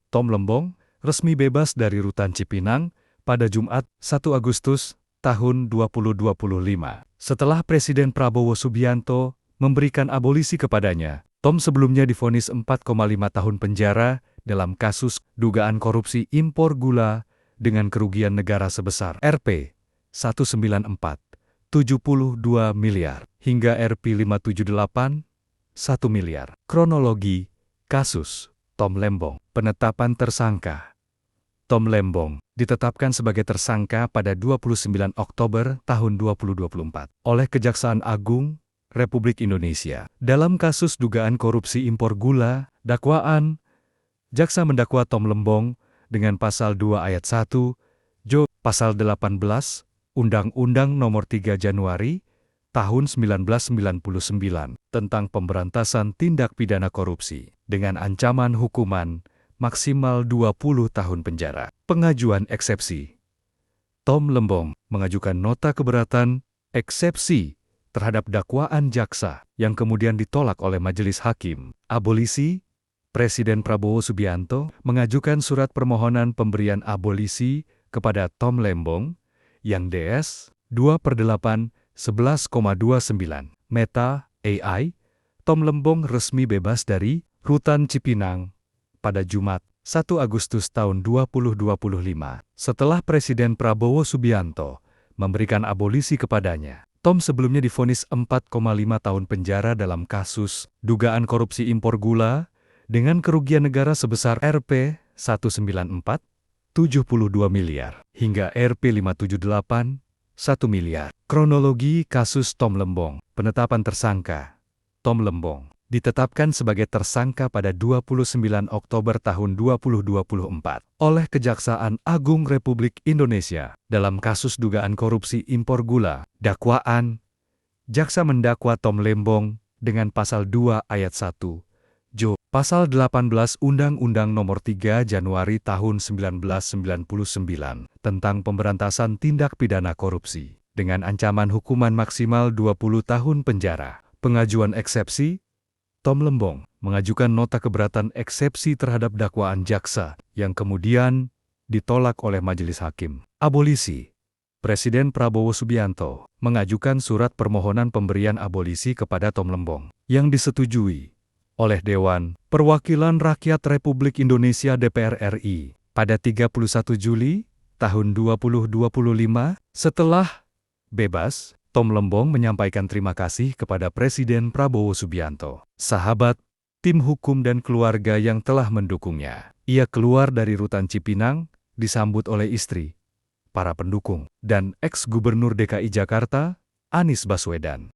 Tom Lembong, resmi bebas dari rutan Cipinang pada Jumat 1 Agustus tahun 2025. Setelah Presiden Prabowo Subianto memberikan abolisi kepadanya, Tom sebelumnya divonis 4,5 tahun penjara dalam kasus dugaan korupsi impor gula dengan kerugian negara sebesar Rp 194,72 miliar hingga Rp 578,1 miliar. Kronologi kasus Tom Lembong. Penetapan tersangka. Tom Lembong ditetapkan sebagai tersangka pada 29 Oktober tahun 2024 oleh Kejaksaan Agung Republik Indonesia. Dalam kasus dugaan korupsi impor gula, dakwaan, jaksa mendakwa Tom Lembong dengan pasal 2 ayat 1, Jo, pasal 18, Undang-Undang Nomor 3 Januari tahun 1999 tentang pemberantasan tindak pidana korupsi dengan ancaman hukuman maksimal 20 tahun penjara. Pengajuan eksepsi. Tom Lembong mengajukan nota keberatan eksepsi terhadap dakwaan jaksa yang kemudian ditolak oleh majelis hakim. Abolisi. Presiden Prabowo Subianto mengajukan surat permohonan pemberian abolisi kepada Tom Lembong yang DS 2/8 11,29. Meta AI. Tom Lembong resmi bebas dari rutan Cipinang pada Jumat 1 Agustus tahun 2025. Setelah Presiden Prabowo Subianto memberikan abolisi kepadanya, Tom sebelumnya divonis 4,5 tahun penjara dalam kasus dugaan korupsi impor gula dengan kerugian negara sebesar Rp 194,72 miliar hingga Rp 578,1 miliar. Kronologi kasus Tom Lembong. Penetapan tersangka. Tom Lembong ditetapkan sebagai tersangka pada 29 Oktober tahun 2024 oleh Kejaksaan Agung Republik Indonesia dalam kasus dugaan korupsi impor gula. Dakwaan. Jaksa mendakwa Tom Lembong dengan pasal 2 ayat 1, Jo, pasal 18 Undang-Undang Nomor 3 Januari tahun 1999 tentang pemberantasan tindak pidana korupsi dengan ancaman hukuman maksimal 20 tahun penjara. Pengajuan eksepsi. Tom Lembong mengajukan nota keberatan eksepsi terhadap dakwaan jaksa yang kemudian ditolak oleh majelis hakim. Abolisi. Presiden Prabowo Subianto mengajukan surat permohonan pemberian abolisi kepada Tom Lembong yang disetujui oleh Dewan Perwakilan Rakyat Republik Indonesia (DPR RI) pada 31 Juli tahun 2025. Setelah bebas, Tom Lembong menyampaikan terima kasih kepada Presiden Prabowo Subianto, sahabat, tim hukum dan keluarga yang telah mendukungnya. Ia keluar dari rutan Cipinang, disambut oleh istri, para pendukung, dan ex-Gubernur DKI Jakarta, Anies Baswedan.